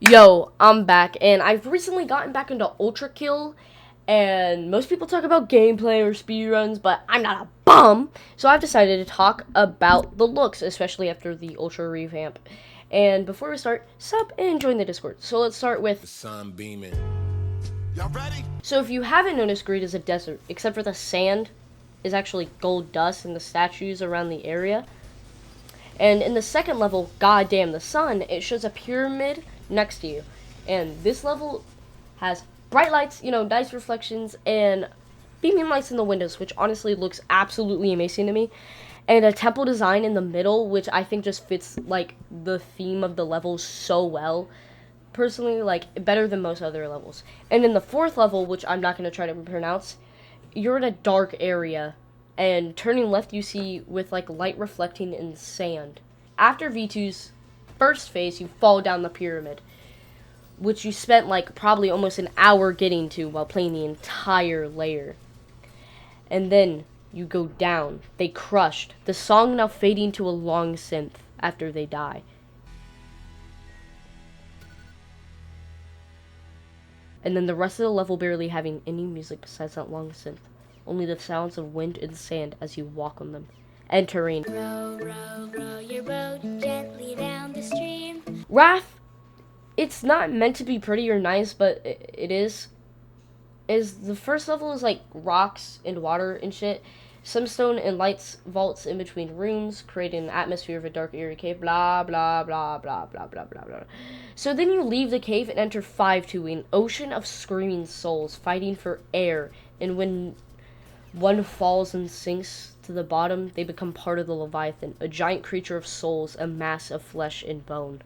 Yo, I'm back, and I've recently gotten back into Ultrakill, and most people talk about gameplay or speedruns, but I'm not a bum, so I've decided to talk about the looks, especially after the Ultra revamp. And before we start, sub and join the Discord. So let's start with... The sun beaming. Y'all ready? So if you haven't noticed, Greed is a desert, except for the sand is actually gold dust and the statues around the area. And in the second level, goddamn the sun, it shows a pyramid next to you. And this level has bright lights, nice reflections, and beaming lights in the windows, which honestly looks absolutely amazing to me. And a temple design in the middle, which I think just fits, like, the theme of the level so well. Personally, like, better than most other levels. And in the fourth level, which I'm not going to try to pronounce, you're in a dark area. And turning left, you see with, like, light reflecting in sand. After V2's first phase, you fall down the pyramid, which you spent, like, probably almost an hour getting to while playing the entire layer. And then you go down. They crushed. The song now fading to a long synth after they die. And then the rest of the level barely having any music besides that long synth. Only the sounds of wind and sand as you walk on them. Entering. Row, row, row your boat gently down the stream. Wrath, it's not meant to be pretty or nice, but it is. The first level is like rocks and water and shit. Some stone and lights vaults in between rooms, creating an atmosphere of a dark, eerie cave, blah, blah, blah, blah, blah, blah, blah, blah. So then you leave the cave and enter 5-2, an ocean of screaming souls fighting for air, and when one falls and sinks to the bottom, they become part of the Leviathan, a giant creature of souls, a mass of flesh and bone.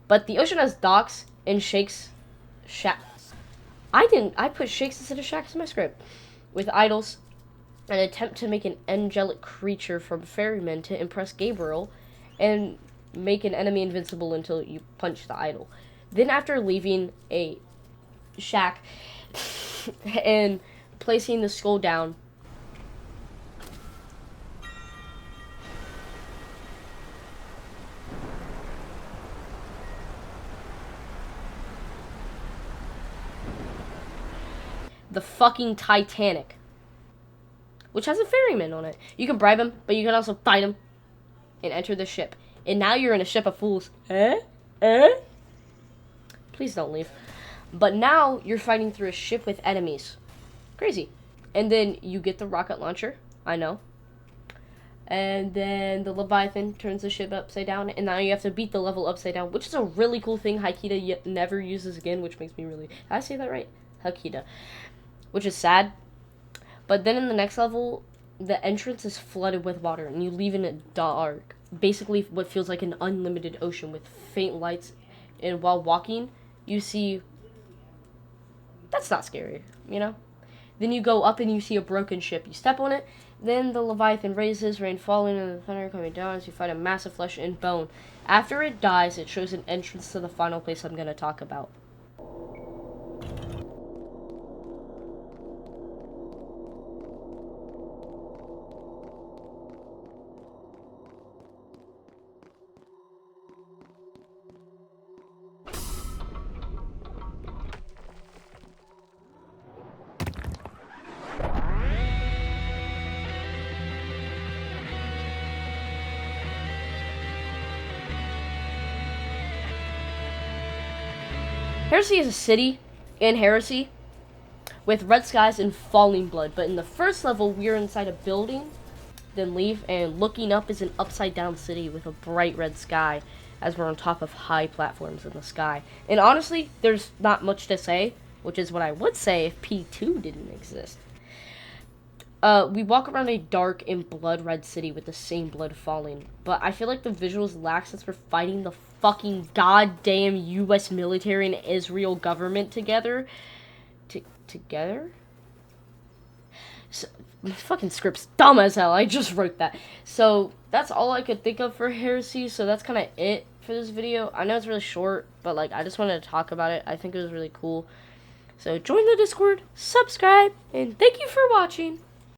But the ocean has docks and shakes, I put shakes instead of shacks in my script, with idols, an attempt to make an angelic creature from ferrymen to impress Gabriel, and make an enemy invincible until you punch the idol. Then after leaving a shack and placing the skull down, the fucking Titanic, which has a ferryman on it. You can bribe him, but you can also fight him and enter the ship. And now you're in a ship of fools. Please don't leave. But now you're fighting through a ship with enemies. Crazy. And then you get the rocket launcher. I know. And then the Leviathan turns the ship upside down. And now you have to beat the level upside down, which is a really cool thing Hakita never uses again, which makes me really... Did I say that right? Hakita. Which is sad. But then in the next level, the entrance is flooded with water, and you leave in a dark, basically what feels like an unlimited ocean with faint lights. And while walking, you see... That's not scary, Then you go up and you see a broken ship. You step on it, then the Leviathan raises, rain falling, and the thunder coming down as you fight a massive flesh and bone. After it dies, it shows an entrance to the final place I'm going to talk about. Heresy is a city in Heresy with red skies and falling blood. But in the first level, we're inside a building, then leave, and looking up is an upside down city with a bright red sky as we're on top of high platforms in the sky. And honestly, there's not much to say, which is what I would say if P2 didn't exist. We walk around a dark and blood red city with the same blood falling, but I feel like the visuals lack since we're fighting the fucking goddamn U.S. military and Israel government together. Together? So, my fucking script's dumb as hell. I just wrote that. So that's all I could think of for Heresy. So that's kind of it for this video. I know it's really short, but like I just wanted to talk about it. I think it was really cool. So join the Discord, subscribe, and thank you for watching.